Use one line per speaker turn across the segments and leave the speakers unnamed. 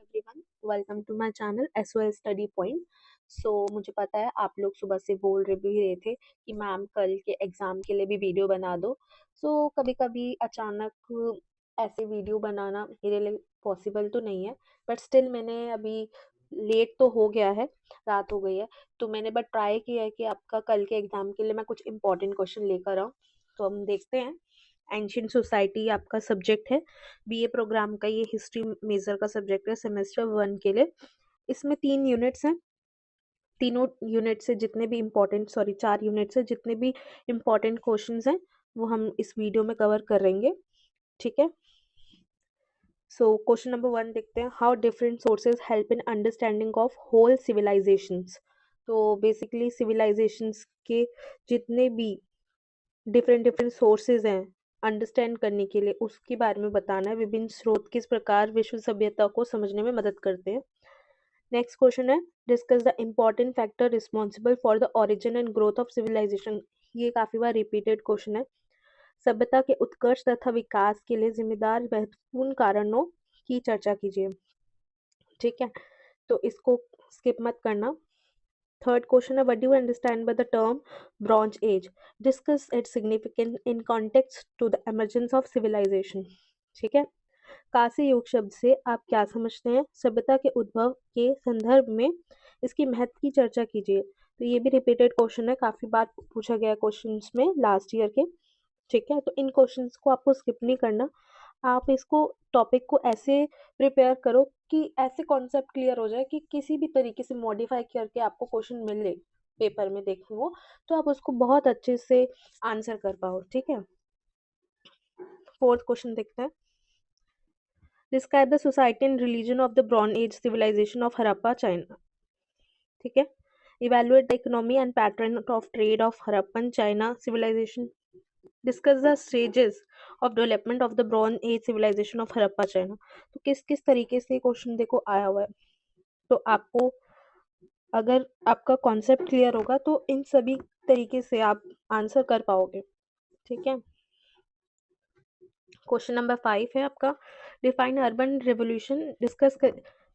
Everyone, welcome to my channel SOS study point. मुझे पता है आप लोग सुबह से बोल रहे भी रहे थे कि मैम कल के एग्ज़ाम के लिए भी वीडियो बना दो। कभी कभी अचानक ऐसे वीडियो बनाना मेरे लिए पॉसिबल तो नहीं है, बट स्टिल मैंने अभी लेट तो हो गया है, रात हो गई है, तो मैंने बट ट्राई किया है कि आपका कल के एग्ज़ाम के लिए मैं कुछ इंपॉर्टेंट क्वेश्चन लेकर आऊँ। तो हम देखते हैं। एंशियंट सोसाइटी आपका सब्जेक्ट है, बीए प्रोग्राम का ये हिस्ट्री मेजर का सब्जेक्ट है सेमेस्टर 1 के लिए। इसमें 3 यूनिट्स हैं। तीनों यूनिट से जितने भी इम्पोर्टेंट 4 यूनिट से जितने भी इम्पोर्टेंट क्वेश्चंस हैं वो हम इस वीडियो में कवर करेंगे। ठीक है। क्वेश्चन नंबर 1 देखते हैं। How different sources help in understanding of whole civilizations. तो बेसिकली सिविलाइजेशंस के जितने भी डिफरेंट डिफरेंट सोर्सेज हैं अंडरस्टैंड करने के लिए, उसके बारे में बताना है। विभिन्न स्रोत किस प्रकार विश्व सभ्यता को समझने में मदद करते हैं। नेक्स्ट क्वेश्चन है, discuss the important factor responsible for the origin and growth of civilization. ये काफी बार रिपीटेड क्वेश्चन है। सभ्यता के उत्कर्ष तथा विकास के लिए जिम्मेदार महत्वपूर्ण कारणों की चर्चा कीजिए। ठीक है, तो इसको स्किप मत करना। Third question है, what do you understand by the term Bronze Age? Discuss its significance in context to the emergence of civilization. ठीक है। कांस्य युग शब्द से आप क्या समझते हैं? सभ्यता के उद्भव के संदर्भ में इसकी महत्व की चर्चा कीजिए। तो ये भी रिपीटेड क्वेश्चन है, काफी बार पूछा गया क्वेश्चंस में लास्ट ईयर के। ठीक है, तो इन क्वेश्चंस को आपको स्किप नहीं करना। आप इसको टॉपिक को ऐसे प्रिपेयर करो कि ऐसे कॉन्सेप्ट क्लियर हो जाए कि किसी भी तरीके से मॉडिफाई करके आपको क्वेश्चन मिले पेपर में देखने वो, तो आप उसको बहुत अच्छे से आंसर कर पाओ। ठीक है। फोर्थ क्वेश्चन देखते हैं। Describe the society and religion of the bronze age civilisation of Harappa China. ठीक है। Evaluate the economy and pattern of trade of Harappan China civilization. Discuss the stages of development of the bronze age civilisation of Harappa China. तो किस किस तरीके से question देखो आया हुआ है, तो आपको अगर आपका कॉन्सेप्ट क्लियर होगा तो इन सभी तरीके से आप आंसर कर पाओगे। ठीक है। क्वेश्चन नंबर 5 है आपका, define urban revolution, discuss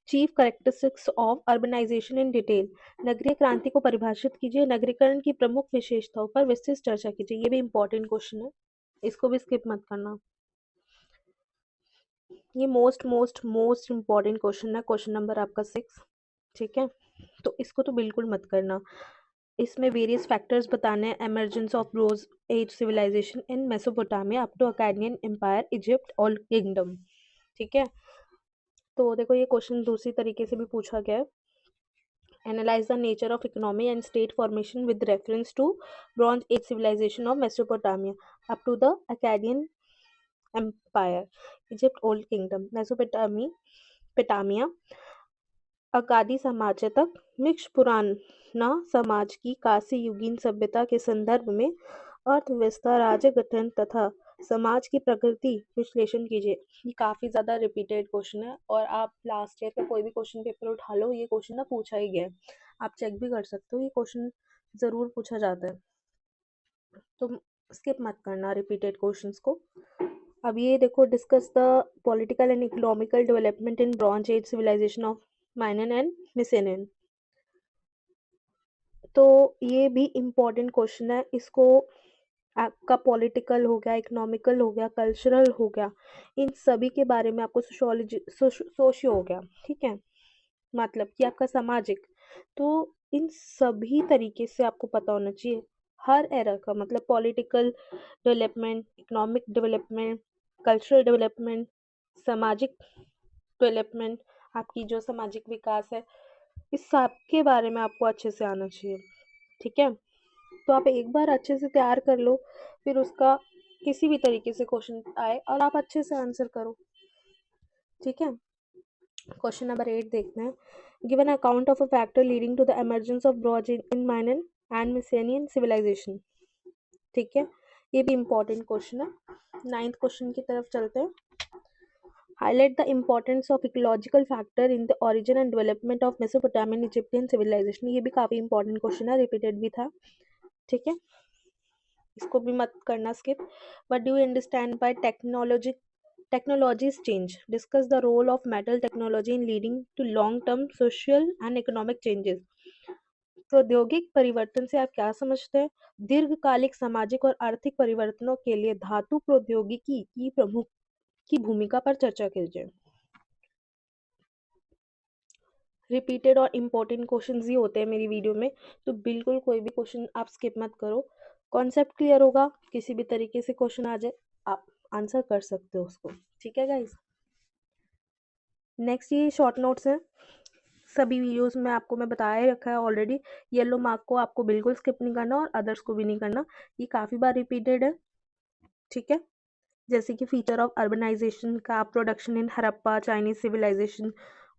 chief characteristics of urbanization in detail. नगरीय क्रांति को परिभाषित कीजिए, नगरीकरण की प्रमुख विशेषताओं पर विस्तृत चर्चा कीजिए। ये भी इंपॉर्टेंट क्वेश्चन है, इसको भी स्किप मत करना। ये most most most important question है, क्वेश्चन नंबर आपका 6। ठीक है, तो इसको तो बिल्कुल मत करना। इसमें वेरियस फैक्टर्स बताने हैं। Emergence of bronze age civilization in Mesopotamia up to Akkadian empire, Egypt, old kingdom. ठीक है, तो देखो ये क्वेश्चन दूसरी तरीके से भी पूछा गया है। Analyse the nature of economy and state formation with reference to bronze age civilisation of Mesopotamia up to the Akkadian empire, Egypt, old kingdom, Mesopotamia, अकादी समाज तक मिक्स पुराना समाज की कांस्य युगीन सभ्यता के संदर्भ में अर्थव्यवस्था, राज्य गठन तथा समाज की प्रकृति विश्लेषण कीजिए। ये काफी ज्यादा रिपीटेड क्वेश्चन है और आप लास्ट ईयर का कोई भी क्वेश्चन पेपर उठा लो, ये क्वेश्चन ना पूछा ही गया है। आप चेक भी कर सकते हो, ये क्वेश्चन जरूर पूछा जाता है, तो स्किप मत करना रिपीटेड क्वेश्चंस को। अब ये देखो, discuss the political and economical development in bronze age civilisation of Minoan and Mycenaean. तो ये भी इम्पोर्टेंट क्वेश्चन है। इसको आपका पॉलिटिकल हो गया, इकोनॉमिकल हो गया, कल्चरल हो गया, इन सभी के बारे में आपको सोशियोलॉजी सोशियो हो गया। ठीक है, मतलब कि आपका सामाजिक, तो इन सभी तरीके से आपको पता होना चाहिए हर एरा का, मतलब political development, economic development, cultural development, सामाजिक डेवलपमेंट, आपकी जो सामाजिक विकास है, इस सब के बारे में आपको अच्छे से आना चाहिए। ठीक है, तो आप एक बार अच्छे से तैयार कर लो, फिर उसका किसी भी तरीके से क्वेश्चन आए और आप अच्छे से आंसर करो। ठीक है, क्वेश्चन नंबर 8 देखते हैं। Given account of a factor leading to the emergence of bronze in Minoan and Mycenaean civilisation. ठीक है, ये भी इम्पोर्टेंट क्वेश्चन है। 9th क्वेश्चन की तरफ चलते हैं। Highlight the importance of ecological factor in the origin and development of Mesopotamian Egyptian civilization। ये भी काफी इंपॉर्टेंट क्वेश्चन है, रिपीटेड भी था। ठीक है, इसको भी मत करना skip. What do you understand by technologies change, discuss the role of metal technology in leading to long term social and economic changes. प्रौद्योगिक परिवर्तन से आप क्या समझते हैं? दीर्घकालिक सामाजिक और आर्थिक परिवर्तनों के लिए धातु प्रौद्योगिकी की प्रमुख की भूमिका पर चर्चा कीजिए। रिपीटेड और इम्पोर्टेंट क्वेश्चंस ही होते हैं मेरी वीडियो में, तो बिल्कुल कोई भी क्वेश्चन आप स्किप मत करो। कॉन्सेप्ट क्लियर होगा, किसी भी तरीके से क्वेश्चन आ जाए आप आंसर कर सकते हो उसको। ठीक है गाइस। नेक्स्ट ये शॉर्ट नोट्स हैं, सभी वीडियोस में आपको मैं बताया ही रखा है ऑलरेडी। येलो मार्क को आपको बिल्कुल स्किप नहीं करना और अदर्स को भी नहीं करना, ये काफ़ी बार रिपीटेड है। ठीक है, जैसे कि फीचर ऑफ अर्बनाइजेशन का, production in Harappa Chinese civilization,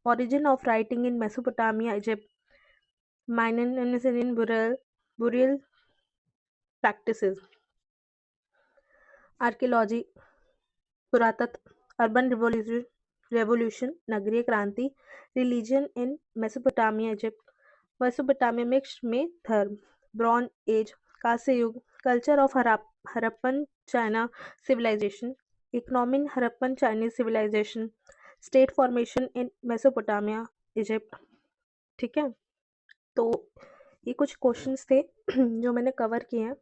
origin of writing in Mesopotamia, Egypt, miners in burial practices, archaeology, पुरातत्व, अर्बन रेवोल्यूशन, नगरीय क्रांति, religion in Mesopotamia Egypt, Mesopotamia mixed में धर्म, ब्रॉन्ज एज, कांस्य युग, culture of Harappan China civilization, economy in Harappan Chinese civilization, state formation in Mesopotamia Egypt. ठीक है, तो ये कुछ क्वेश्चंस थे जो मैंने कवर किए हैं।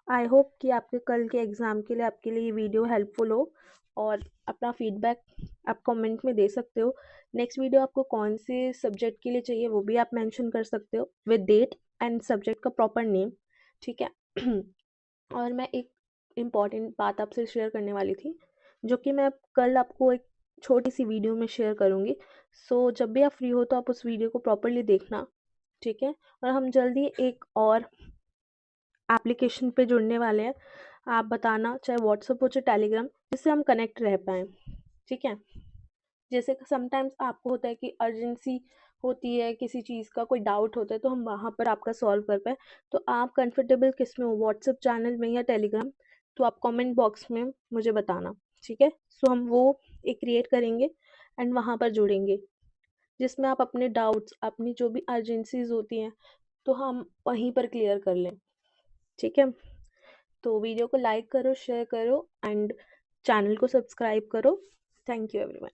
आई होप कि आपके कल के एग्ज़ाम के लिए आपके लिए ये वीडियो हेल्पफुल हो, और अपना फीडबैक आप कमेंट में दे सकते हो। नेक्स्ट वीडियो आपको कौन से सब्जेक्ट के लिए चाहिए वो भी आप मेंशन कर सकते हो विद डेट एंड सब्जेक्ट का प्रॉपर नेम। ठीक है और मैं एक इम्पॉर्टेंट बात आपसे शेयर करने वाली थी, जो कि मैं कल आपको एक छोटी सी वीडियो में शेयर करूँगी। सो जब भी आप फ्री हो तो आप उस वीडियो को प्रॉपरली देखना। ठीक है, और हम जल्दी एक और एप्लीकेशन पे जुड़ने वाले हैं। आप बताना, चाहे व्हाट्सएप हो चाहे टेलीग्राम, जिससे हम कनेक्ट रह पाएँ। ठीक है, जैसे समटाइम्स आपको होता है कि अर्जेंसी होती है, किसी चीज़ का कोई डाउट होता है, तो हम वहाँ पर आपका सॉल्व कर पाएँ। तो आप कंफर्टेबल किस में हो, व्हाट्सएप चैनल में या टेलीग्राम? तो आप कमेंट बॉक्स में मुझे बताना। ठीक है, सो हम वो एक क्रिएट करेंगे एंड वहाँ पर जुड़ेंगे, जिसमें आप अपने डाउट्स, अपनी जो भी अर्जेंसीज होती हैं, तो हम वहीं पर क्लियर कर लें। ठीक है, तो वीडियो को लाइक करो, शेयर करो एंड चैनल को सब्सक्राइब करो। Thank you everyone.